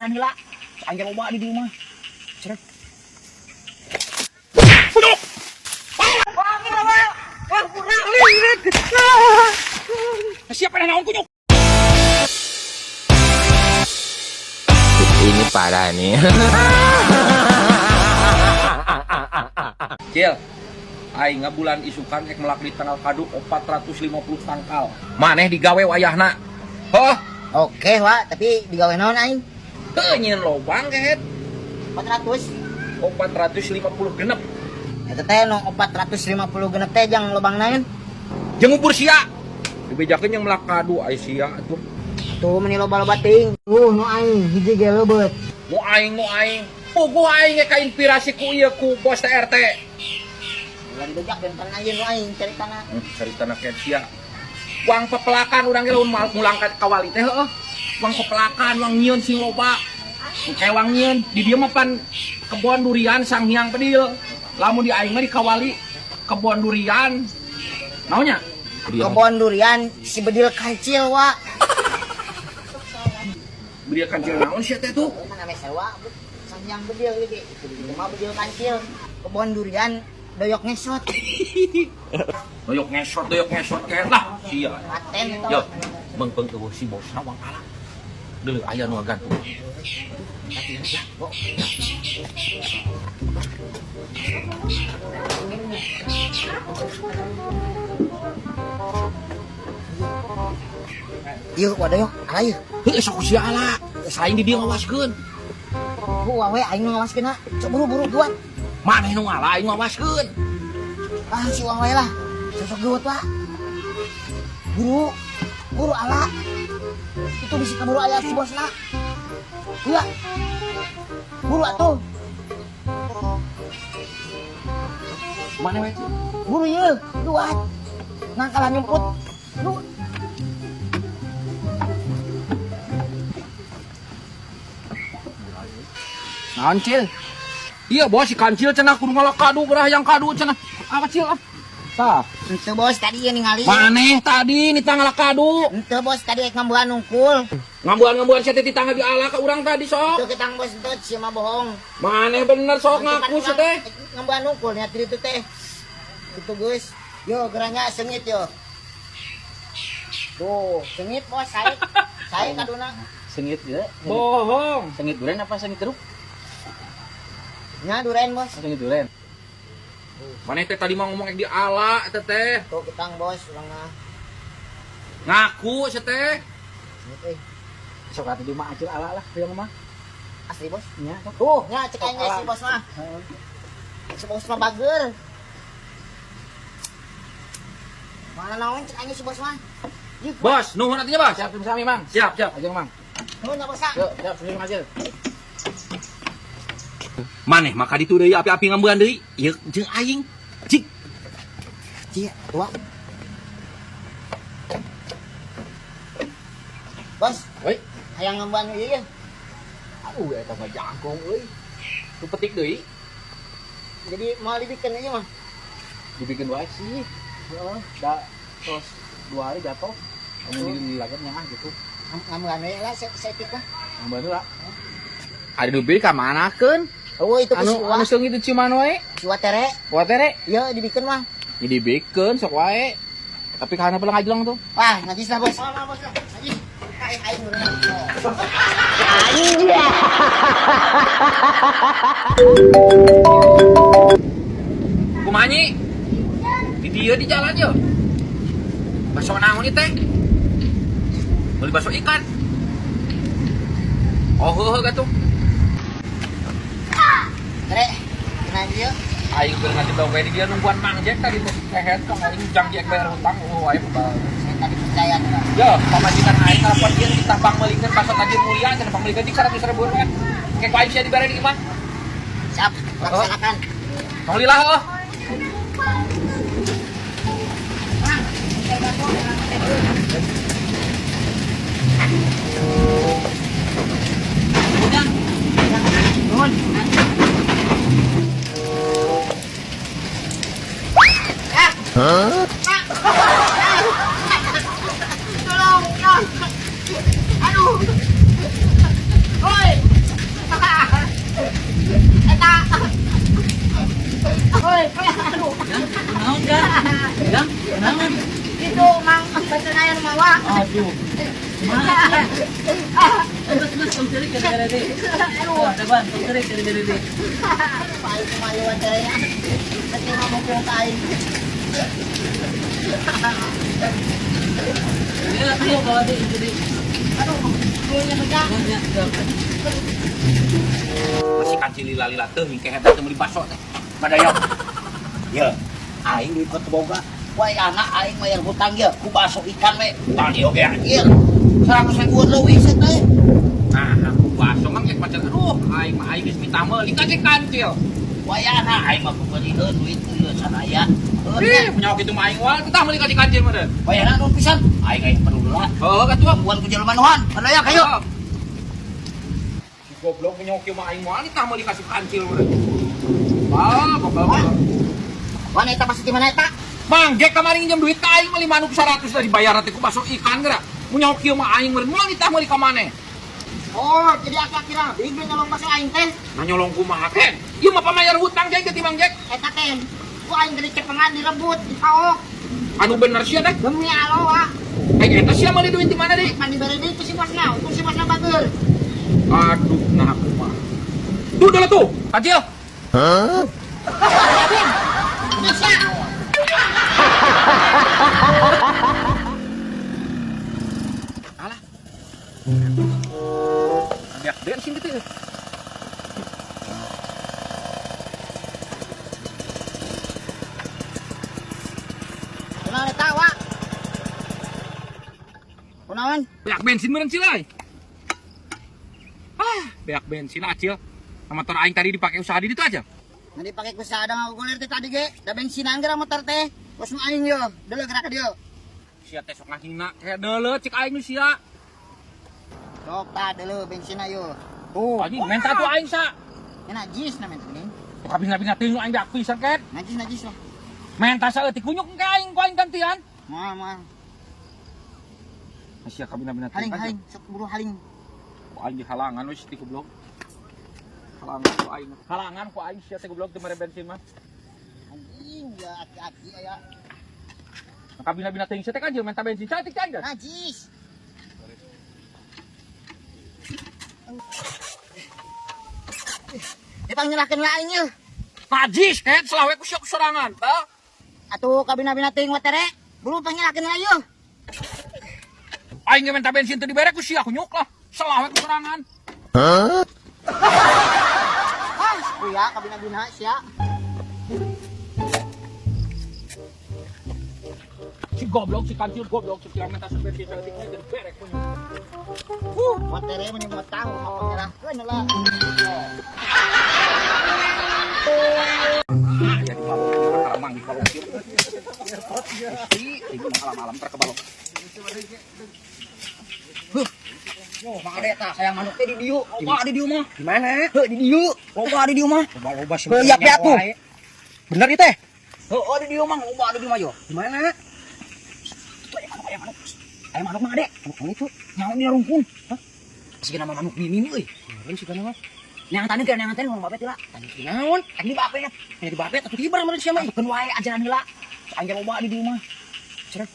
makan heula. Angge loba di dieu mah. Ceret. Siapa yang naon kunyuk? Ini parah nih. Cil, aing bulan isukan ek melak di tanggal kadu 450 tangkal. Maneh digawe wayahna. Heuh, Oke, Wak, tapi digawe naon aing? teu nyeun lobang kehet. 400. 450 genep. Eta teh no 450 genep teh jang lobang naon? Jeung ubur sia. Dibejakeun yang melak kadu aya sia atuh. Tuh meni loba-loba teuing. No aing hiji ge leubeut. Mu aing. Puguh aing ge kainspirasi ku ieu ku bos TRT. Lain bejak dan pan ayeun no aing caritana. Caritana kehet sia. Uang pepelakan urang ge lamun mulang ka kawali teh heuh. Uang pepelakan, uang nyieun sing loba. Kayak uang nyieun di dieu mah pan kebon durian sang hyang pedil. Lamun di aing mah di kawali kebon durian. Naonnya? Kebon durian si bedil kancil, Wak. Bedil kancil naon sia teh tuh? Mana namanya sewa? Sang yang bedil ge. Itu mah bedil kancil. Kebon durian doyok ngesot. Doyok ngesot kehet lah. Sia. Paten itu. Yo, beung eueuh si bosna uang ala. Deuleu aya nu gantung. Yuk, wadah yuk, ala yuk. Heuh sok sia ala. Saing di dieu ngawaskeun. Wae aing nu ngawaskeun na. Cok buru-buru buat. Maneh nu ala aing ngawaskeun. Ah, si uang wae lah. Sosok geut, Pak. Buru ala. Itu bisa keburu ayah si bosna. Iya. Buru atuh. Mana we? Buru ye, duat. Nangkalan nyumput. Lu. Naon Cil? Iya bos si kancil cenah kudu ngalak kadu gerah yang kadu cenah. Apa Cil? Tah. Ente bos tadi yang ningali. Maneh tadi nita ngalak kadu. Ente bos tadi ngambuan nungkul. Ngambuan sia teh ditangga di ala ka urang tadi sok. Itu ketang bos ente si mah bohong. Maneh bener sok ngaku sia teh. Ngambuan nungkul nya itu teh. Itu guys. Yo geranya sengit yo. Tuh, sengit bos saik. Saik kaduna. Sengit ya? Bohong. Sengit duren apa sengit jeruk? Nya duren bos. Sengit duren. Maneh teh tadi mau ngomong di ala eta teh. Tuh ketang bos urang mah. Ngaku sia teh. Sengit euy. Sok atuh di mah acil ala lah rieu mah. Asli bos. Nya. Tuh, nya cek aing si bos mah. Si bos mah bager. Mana naon cek aing si bos mah. Bos, nuhun atunya bos. Siap sami Mang. Siap. Ajeng Mang. Nuhun ya bos. Yuk, siap sami acil. Maneh maka ditu deui api-api ngambuan deui. Ieu jeung aing. Cik. Cia, tua. Bos, Woi, hayang ngamban ieu ye. aduh eta mah jangkung euy. Tu petik deui, Jadi mau dibikin ieu mah. dibikin wae sih. Heeh, da tos 2 hari jatuh. Kamu di lagi nyangah gitu. Ngamban we lah setik mah. Yang baru lah. Ada dubi ka manakeun? Oh, itu ku si Anu seung itu ciuman wae. Siwa tere. Watere. Ieu dibikin mah. Jadi bikin sok wae. Tapi kana peulang ajelang tuh. Wah, najis lah bos. Bos lah. Najis. Aing dulu. Kumanyi. Di dieu di jalan yo. Baso naon ieu teh? Beli baso ikan. Oh heuh gatuh. Tere. Kena ieu. Aing keur ngasih tau we di dia nungguan Mang Jack tadi teh kehet ka aing jang Jack bayar hutang wae bebal. Saya tadi percaya tuh. Yo, pamajikan aing telepon dia ditambang meulikeun baso tadi mulia cenah pamilikeun dik 100.000 rupiah. Kayak aing sia dibere di imah. Siap, laksanakan. Tong lillah oh. Tolong, ya. Aduh. Oi. Betul na yan mawa. Aduh. Mas, kung tirik ka dede. Daban, kung tirik ka dede. Pahay kumayuan tayo yan. Kasi mamukong tayo. Ya, ayo bawa deh jadi. Ano? Kuya maga. Masih kancil lila-lila teuing ke hebat teu meuli baso teh. Madayong. Ya, aing duit boga. Wah, anak aing mayar hutang ya, ku baso ikan we. Tah ieu ge. Iya. 100.000 leuwih teh. Nah, aku baso mang geus pacar. Aduh, aing mah aing geus minta meuli ka ge kancil. Wah, anak aing mah kuperieun duit ieu sadaya. Ih, punya kitu mah aing wal tah meuli ka kancil mah deh. Wah, anak nu pisan. Aing perlu lah. Heuh katuh. Buan ku jelema nuhan. Padaya kayu. Si goblok punya kieu mah aing wal tah meuli ka si kancil mah deh. Ah, goblok. Wanita pasti di mana eta? Mang, Jack kemarin pinjam duit ka aing mah 500 tadi bayar teh ku baso ikan geura. Punya kieu mah aing meureun moal tah meuli ka maneh. Oh, jadi akak kira bikin nyolong baso aing teh. Nah nyolong kumaha ken? Ieu mah pamayar hutang Jack teh Mang Jack. Eta teh. Ku aing gede cepengan direbut, dipaok. Anu bener sia teh. Demi aloha. Eta sia meuli duit di mana deui? Mandi bere deui ku si bosna, untuk si bosna bagel. Aduh, nah kumaha. Tuh udah lah tuh, Kacil. Bisa. Alah. Biar bensin gitu ya. Kunaon eta wa? Kunaon? Beak bensin meureun cilai. Beak bensin acil. Motor aing tadi dipakai usaha di ditu aja. Nanti pakai ku sada mah goler teh tadi ge. Da bensinan geura motor teh. Bos nu aing yo, deuleu gerak ka dieu. Sia teh sok ngahina kayak deuleu cik aing nu sia. Sok tah deuleu bensin ayo. Tuh, anjing menta tuh aing sa. Enak jis na men kuning. Tuh kabina-bina teuing nu aing dak pisan ket. Najis lah. Menta saeutik kunyuk engke aing ku aing gantian. Moal. Sia kabina-bina teuing. Haling, sok buru haling. Ku aing dihalangan wis ti goblok. Halangan ku aing sia teh goblok teu mere bensin mah. Anjing ya aki-aki aya. Kabina-bina teuing sia teh kan menta bensin cantik can. Najis. Dipanggilkeun lah aing yeuh. Najis ket selawe ku sia sorangan. Tah. Atuh kabina-bina teuing wa tere. Buru panggilkeun lah yeuh. Aing ge menta bensin teu dibere ku sia kunyuk lah. Selawe ku sorangan. Kuya kabina-bina sia. Si goblok si kancil goblok si menta bensin saeutik mah jadi berek kunyuk. Wa tere menyebut tahu panggilkeun lah. Ya di balong karamang di balong kieu. Ini malam-malam terkebalong. Oh, Mang Ade tah sayang manuk teh di dieu. Loba di dieu mah. Di mana? Heuh di dieu. Loba di dieu mah. Loba sih. Heuh ya atuh. Bener ieu teh? Heuh di dieu mah, loba di dieu mah yo. Di mana? Aya manuk Mang Ade. Manuk itu nyaho di rungkun. Hah? Sigana manuk mini euy. Meureun sih kana mah. Neangan tadi ngomong babet lah. Tadi naon? Tadi babet ya. Nya di babet atuh tibar meureun sia mah. Bukan wae ajaran heula. Angge loba di dieu mah. Ceret.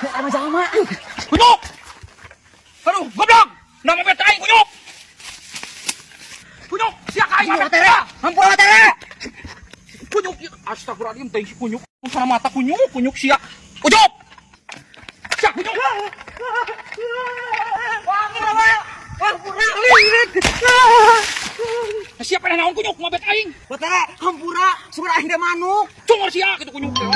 Sama-sama. Kunyuk! Aduh, goblok! Nama beta aing kunyuk! Kunyuk, sia ka aing Hampura tere. Hampura tere. kunyuk. Astagfirullahaladzim, teuing si kunyuk. Sana mata kunyuk sia. Kunyuk! Sia kunyuk. Hampura lirik. Siapa yang naon kunyuk mabet aing? Tere, hampura. Surah aing manuk. Cungor sia kitu kunyuk teh.